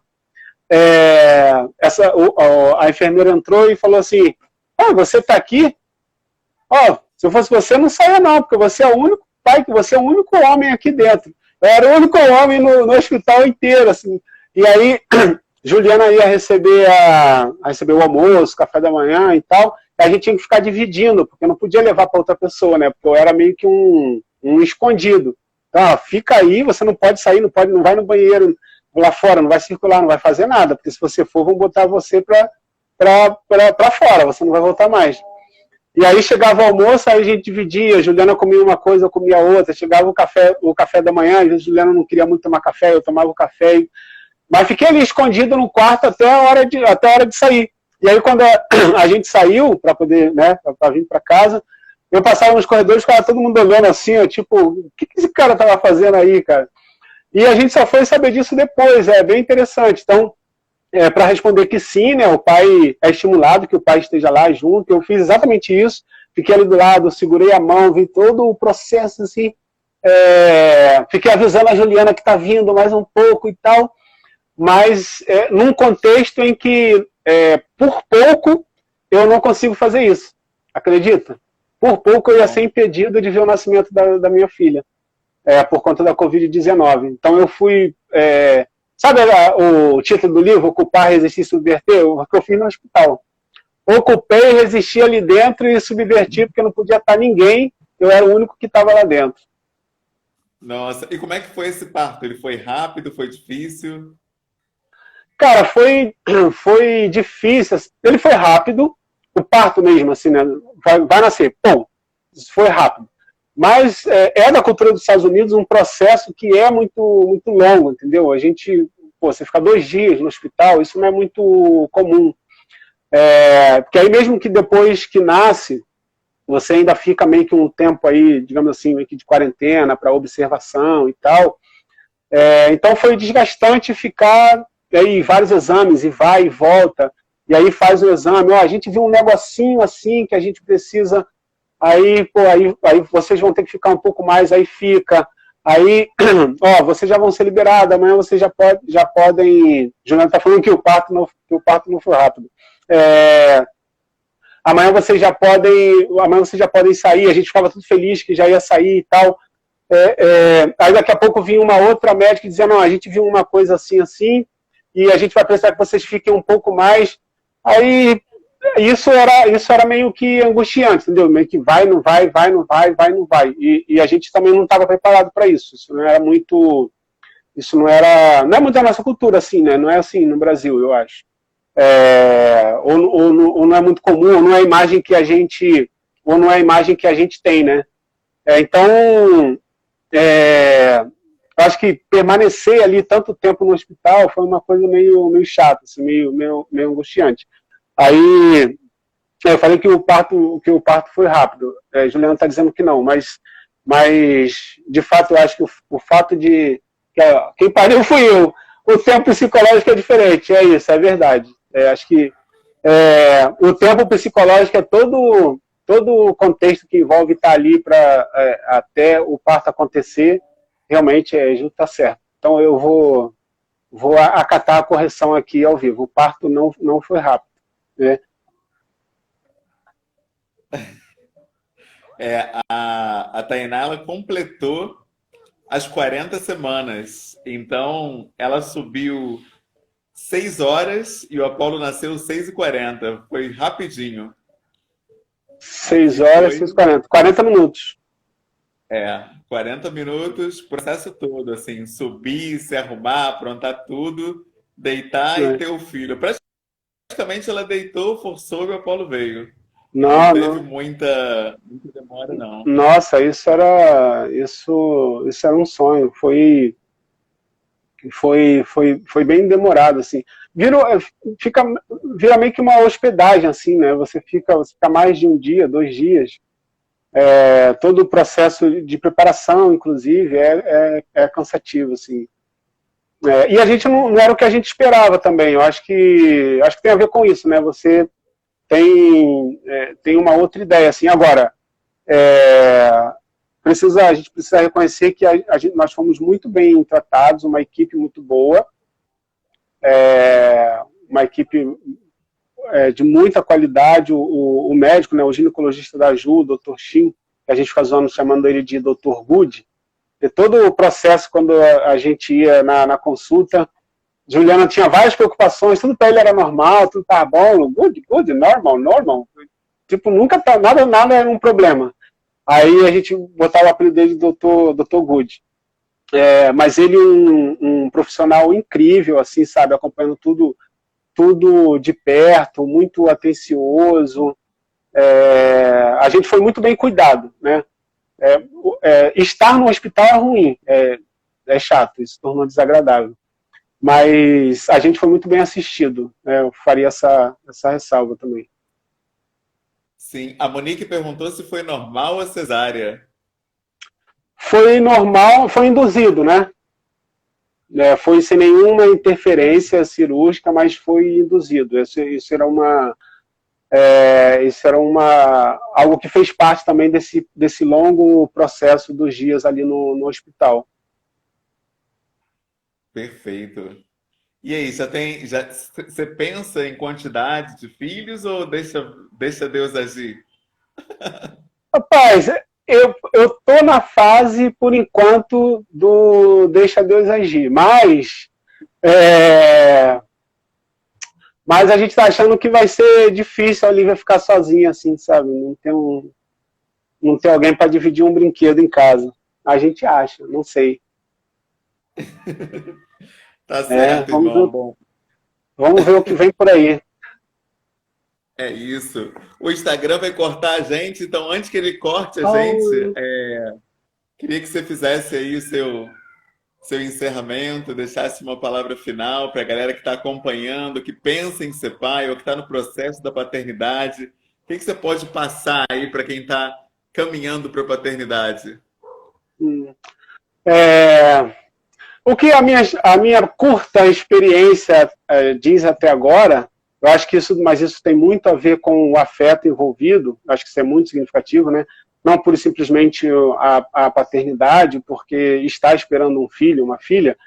a enfermeira entrou e falou assim: você está aqui? Se eu fosse você, não saia não, porque você é o único pai, você é o único homem aqui dentro. Eu era o único homem no hospital inteiro, assim. E aí, Juliana ia receber o almoço, café da manhã e tal, e a gente tinha que ficar dividindo, porque não podia levar para outra pessoa, né? Porque eu era meio que um escondido. Então, fica aí, você não pode sair, não vai no banheiro lá fora, não vai circular, não vai fazer nada, porque se você for, vão botar você para fora, você não vai voltar mais. E aí chegava o almoço, aí a gente dividia, a Juliana comia uma coisa, eu comia outra, chegava o café da manhã, às vezes a Juliana não queria muito tomar café, eu tomava o café, mas fiquei ali escondido no quarto até a hora de sair. E aí quando a gente saiu, para poder, né, para vir para casa, eu passava nos corredores, ficava todo mundo olhando assim, tipo, o que esse cara tava fazendo aí, cara? E a gente só foi saber disso depois, é bem interessante. Então, para responder que sim, né, o pai é estimulado que o pai esteja lá junto, eu fiz exatamente isso, fiquei ali do lado, segurei a mão, vi todo o processo, assim, fiquei avisando a Juliana que está vindo mais um pouco e tal, mas num contexto em que, por pouco, eu não consigo fazer isso, acredita? Por pouco eu ia ser impedido de ver o nascimento da minha filha. Por conta da Covid-19. Então eu fui... sabe o título do livro, Ocupar, Resistir e Subverter? O que eu fiz no hospital. Ocupei, resisti ali dentro e subverti, porque não podia estar ninguém, eu era o único que estava lá dentro. Nossa, e como é que foi esse parto? Ele foi rápido, foi difícil? Cara, foi difícil. Ele foi rápido, o parto mesmo, assim, né? Vai nascer. Bom, foi rápido. Mas da cultura dos Estados Unidos um processo que é muito, muito longo, entendeu? A gente, você fica 2 dias no hospital, isso não é muito comum. Porque aí mesmo que depois que nasce, você ainda fica meio que um tempo aí, digamos assim, meio que de quarentena para observação e tal. Então foi desgastante ficar aí vários exames, e vai e volta, e aí faz o exame, a gente viu um negocinho assim que a gente precisa, aí vocês vão ter que ficar um pouco mais, aí fica, aí, vocês já vão ser liberados, amanhã vocês já podem, Juliana está falando que o parto não foi rápido, amanhã vocês já podem sair, a gente ficava tudo feliz que já ia sair e tal. Aí daqui a pouco vinha uma outra médica dizendo, não, a gente viu uma coisa assim, assim, e a gente vai precisar que vocês fiquem um pouco mais. Aí isso era meio que angustiante, entendeu? Meio que vai, não vai, vai, não vai, vai, não vai. E a gente também não estava preparado para isso. Isso não é muito da nossa cultura, assim, né? Não é assim no Brasil, eu acho. Ou não é muito comum, ou não é a imagem que a gente tem, né? Então, eu acho que permanecer ali tanto tempo no hospital foi uma coisa meio chata, assim, meio angustiante. Aí eu falei que o parto foi rápido. Juliana está dizendo que não, mas de fato eu acho que o fato de quem pariu fui eu. O tempo psicológico é diferente, é isso, é verdade. Acho que o tempo psicológico é todo o contexto que envolve estar ali para até o parto acontecer, realmente Ju está certo. Então eu vou acatar a correção aqui ao vivo. O parto não foi rápido, né? A Tainá, ela completou as 40 semanas. Então, ela subiu 6 horas e o Apolo nasceu 6h40. Foi rapidinho. 6 horas, 6h40. 40 minutos. 40 minutos, processo todo, assim, subir, se arrumar, aprontar tudo, deitar e ter o filho. Praticamente ela deitou, forçou e o Apolo veio. Não teve muita demora, não. Nossa, isso era um sonho. Foi bem demorado, assim. Vira meio que uma hospedagem, assim, né? Você fica mais de um dia, 2 dias. Todo o processo de preparação, inclusive, é cansativo, assim. E a gente não era o que a gente esperava também. Eu acho que tem a ver com isso, né? Você tem uma outra ideia, assim. Agora, a gente precisa reconhecer que nós fomos muito bem tratados, uma equipe muito boa, uma equipe de muita qualidade, o médico, né, o ginecologista da Ju, o Dr. Shin, que a gente fica zoando chamando ele de Dr. Good, e todo o processo, quando a gente ia na consulta, Juliana tinha várias preocupações, tudo para ele era normal, tudo estava bom, good, normal. Tipo, nunca nada era um problema. Aí a gente botava o apelido dele de Dr. Good. Mas ele um profissional incrível, assim, sabe, acompanhando tudo de perto, muito atencioso. A gente foi muito bem cuidado, né? Estar no hospital é ruim, é chato, isso tornou desagradável. Mas a gente foi muito bem assistido, né? Eu faria essa ressalva também. Sim, a Monique perguntou se foi normal ou cesárea. Foi normal, foi induzido, né? Foi sem nenhuma interferência cirúrgica, mas foi induzido. Isso era algo que fez parte também desse longo processo dos dias ali no hospital. Perfeito. E aí, você pensa em quantidade de filhos ou deixa Deus agir? Rapaz, eu tô na fase, por enquanto, do deixa Deus agir, mas a gente tá achando que vai ser difícil a Olivia ficar sozinha, assim, sabe? Não ter alguém para dividir um brinquedo em casa. A gente acha, não sei. Tá certo, irmão. Vamos ver o que vem por aí. É isso. O Instagram vai cortar a gente, então antes que ele corte a gente, queria que você fizesse aí o seu encerramento, deixasse uma palavra final para a galera que está acompanhando, que pensa em ser pai ou que está no processo da paternidade. O que você pode passar aí para quem está caminhando para a paternidade? É, o que a minha curta experiência diz até agora, eu acho que mas isso tem muito a ver com o afeto envolvido, acho que isso é muito significativo, né? Não por simplesmente a paternidade, porque está esperando um filho, uma filha,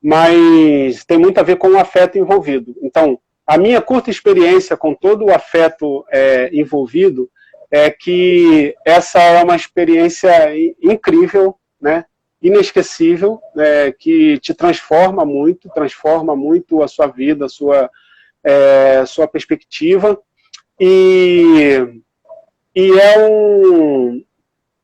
mas tem muito a ver com o afeto envolvido. Então, a minha curta experiência com todo o afeto envolvido é que essa é uma experiência incrível, né? Inesquecível, que te transforma muito a sua vida, sua perspectiva, e,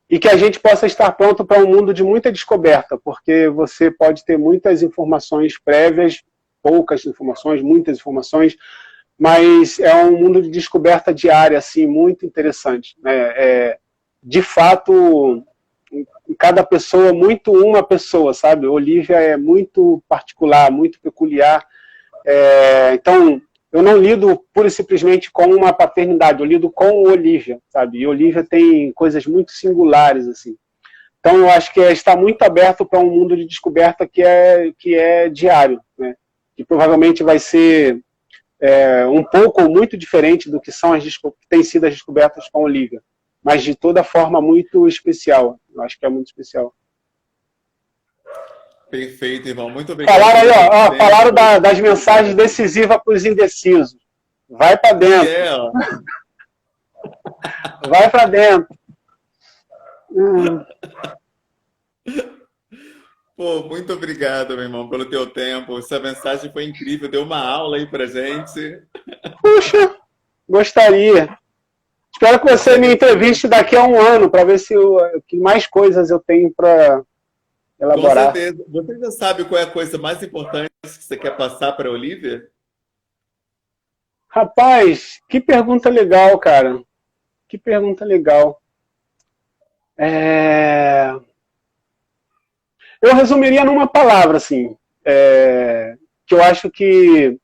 e que a gente possa estar pronto para um mundo de muita descoberta, porque você pode ter muitas informações prévias, poucas informações, muitas informações, mas é um mundo de descoberta diária, assim, muito interessante, né? De fato, cada pessoa, muito uma pessoa, sabe? Olivia é muito particular, muito peculiar. Então, eu não lido pura e simplesmente com uma paternidade, eu lido com Olivia, sabe? E Olivia tem coisas muito singulares, assim. Então, eu acho que está muito aberto para um mundo de descoberta que é diário, né? Que provavelmente vai ser um pouco ou muito diferente do que têm sido as descobertas com Olivia, mas de toda forma muito especial. Eu acho que é muito especial. Perfeito, irmão. Muito obrigado Falaram aí, pelo seu falaram tempo. das mensagens decisivas para os indecisos. Vai para E dentro. ó. Vai para dentro. Pô, muito obrigado, meu irmão, pelo teu tempo. Essa mensagem foi incrível, deu uma aula aí pra gente. Puxa, gostaria. Espero que você me entreviste daqui a um ano para ver que mais coisas eu tenho para Com elaborar. certeza. Você já sabe qual é a coisa mais importante que você quer passar para a Olivia? Rapaz, que pergunta legal, cara. Que pergunta legal. Eu resumiria numa palavra, assim, que eu acho que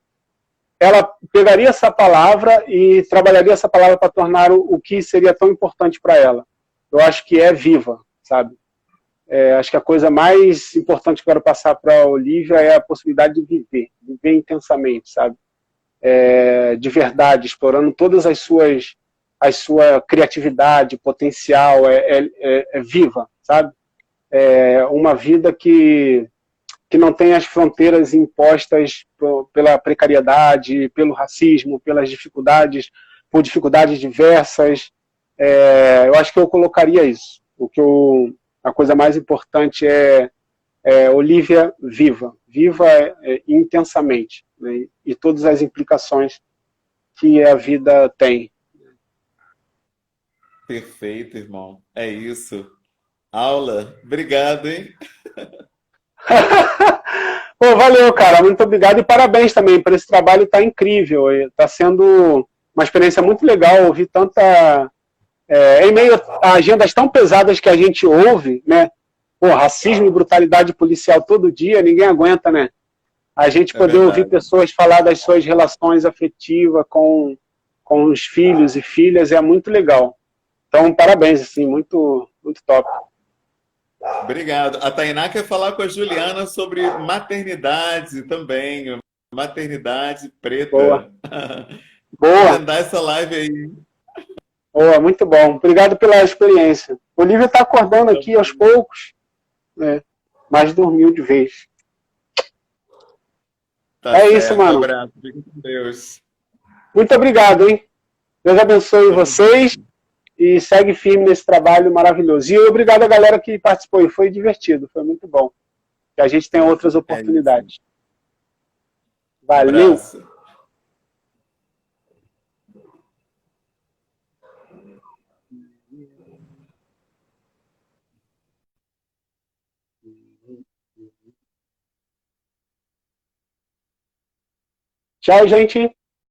ela pegaria essa palavra e trabalharia essa palavra para tornar o que seria tão importante para ela. Eu acho que é viva, sabe? Acho que a coisa mais importante que eu quero passar para a Olivia é a possibilidade de viver intensamente, sabe? De verdade, explorando todas a sua criatividade, potencial, viva, sabe? Uma vida que não tem as fronteiras impostas pela precariedade, pelo racismo, por dificuldades diversas. Eu acho que eu colocaria isso. A coisa mais importante é Olivia viva intensamente, né? E todas as implicações que a vida tem. Perfeito, irmão. É isso. Aula. Obrigado, hein? Pô, valeu, cara. Muito obrigado e parabéns também por esse trabalho, tá incrível. Está sendo uma experiência muito legal ouvir tanta. Em meio a agendas tão pesadas que a gente ouve, né? Pô, racismo e brutalidade policial todo dia, ninguém aguenta, né? A gente É poder ouvir verdade. pessoas falar das suas relações afetivas com os filhos e filhas é muito legal. Então, parabéns, assim, muito, muito top. Obrigado. A Tainá quer falar com a Juliana sobre maternidade também. Maternidade Boa, preta. boa, Agendar essa live aí. boa, muito bom. Obrigado pela experiência. Olivia está acordando aqui aos poucos, né? Mas dormiu de vez. Tá É isso, certo. mano. Abraço. Fique com Deus. Muito obrigado, hein? Deus abençoe Tamo vocês junto. e segue firme nesse trabalho maravilhoso. E obrigado à galera que participou. E foi divertido, foi muito bom. Que a gente tem outras É isso. oportunidades. Valeu! Abraço. Tchau, gente!